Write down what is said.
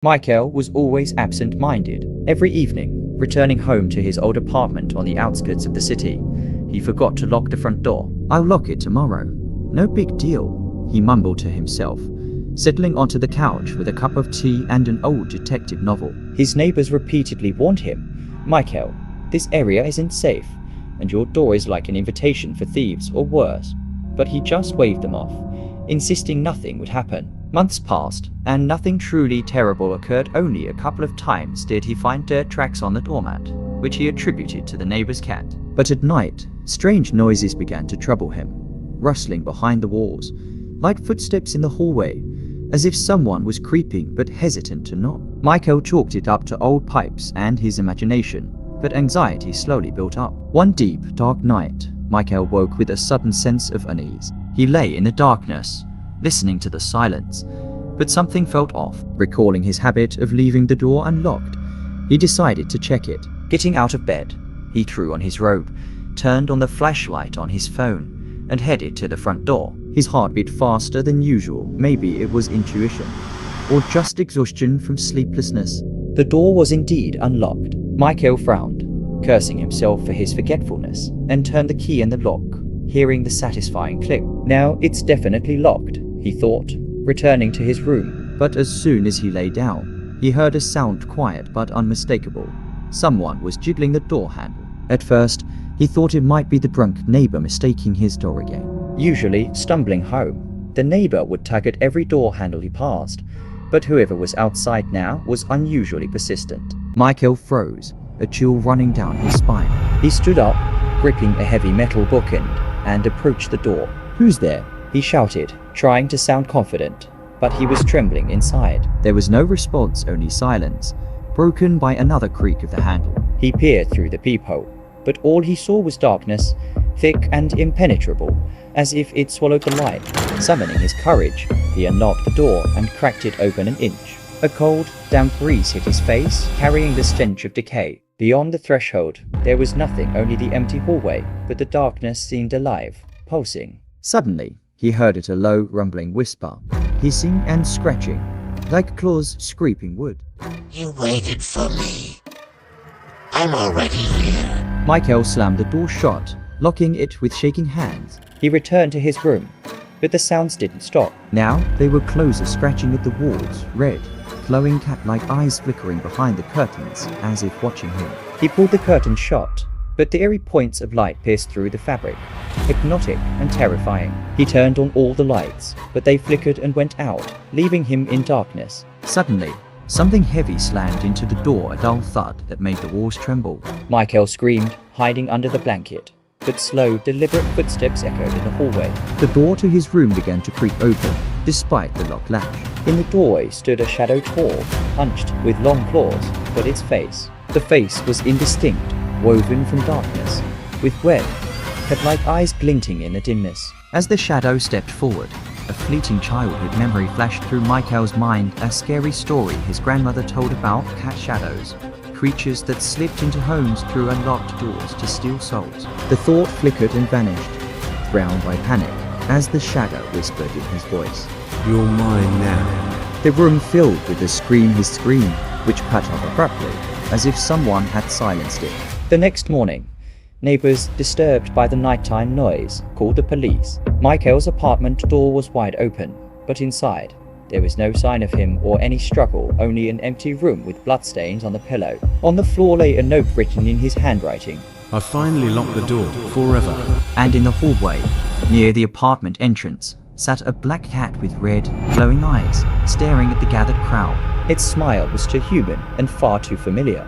Michael was always absent-minded. Every evening, returning home to his old apartment on the outskirts of the city, he forgot to lock the front door. "I'll lock it tomorrow. No big deal," he mumbled to himself, settling onto the couch with a cup of tea and an old detective novel. His neighbors repeatedly warned him, "Michael, this area isn't safe, and your door is like an invitation for thieves or worse." But he just waved them off, insisting nothing would happen. Months passed, and nothing truly terrible occurred. Only a couple of times did he find dirt tracks on the doormat, which he attributed to the neighbor's cat. But at night, strange noises began to trouble him, rustling behind the walls, like footsteps in the hallway, as if someone was creeping but hesitant to knock. Michael chalked it up to old pipes and his imagination, but anxiety slowly built up. One deep, dark night, Michael woke with a sudden sense of unease. He lay in the darkness, listening to the silence, but something felt off. Recalling his habit of leaving the door unlocked, he decided to check it. Getting out of bed, he threw on his robe, turned on the flashlight on his phone, and headed to the front door. His heart beat faster than usual. Maybe it was intuition, or just exhaustion from sleeplessness. The door was indeed unlocked. Michael frowned, cursing himself for his forgetfulness, and turned the key in the lock, hearing the satisfying click. "Now it's definitely locked," he thought, returning to his room. But as soon as he lay down, he heard a sound quiet but unmistakable. Someone was jiggling the door handle. At first, he thought it might be the drunk neighbor mistaking his door again. Usually, stumbling home, the neighbor would tug at every door handle he passed, but whoever was outside now was unusually persistent. Michael froze, a chill running down his spine. He stood up, gripping a heavy metal bookend, and approached the door. "Who's there?" he shouted, trying to sound confident, but he was trembling inside. There was no response, only silence, broken by another creak of the handle. He peered through the peephole, but all he saw was darkness, thick and impenetrable, as if it swallowed the light. Summoning his courage, he unlocked the door and cracked it open an inch. A cold, damp breeze hit his face, carrying the stench of decay. Beyond the threshold, there was nothing, only the empty hallway, but the darkness seemed alive, pulsing. Suddenly, he heard it, a low, rumbling whisper, hissing and scratching, like claws scraping wood. "You waited for me. I'm already here." Michael slammed the door shut, locking it with shaking hands. He returned to his room, but the sounds didn't stop. Now they were closer, scratching at the walls, red, glowing cat-like eyes flickering behind the curtains, as if watching him. He pulled the curtain shut, but the eerie points of light pierced through the fabric, hypnotic and terrifying. He turned on all the lights, but they flickered and went out, leaving him in darkness. Suddenly, something heavy slammed into the door, a dull thud that made the walls tremble. Michael screamed, hiding under the blanket, but slow, deliberate footsteps echoed in the hallway. The door to his room began to creak open, despite the locked latch. In the doorway stood a shadow, tall, hunched, with long claws, but its face. The face was indistinct, woven from darkness, with web, cat-like eyes glinting in the dimness. As the shadow stepped forward, a fleeting childhood memory flashed through Michael's mind, a scary story his grandmother told about cat shadows, creatures that slipped into homes through unlocked doors to steal souls. The thought flickered and vanished, drowned by panic, as the shadow whispered in his voice, "You're mine now." The room filled with the scream he screamed, which cut off abruptly, as if someone had silenced it. The next morning, neighbors, disturbed by the nighttime noise, called the police. Michael's apartment door was wide open, but inside, there was no sign of him or any struggle, only an empty room with bloodstains on the pillow. On the floor lay a note written in his handwriting. "I finally locked the door, forever." And in the hallway, near the apartment entrance, sat a black cat with red, glowing eyes, staring at the gathered crowd. Its smile was too human and far too familiar.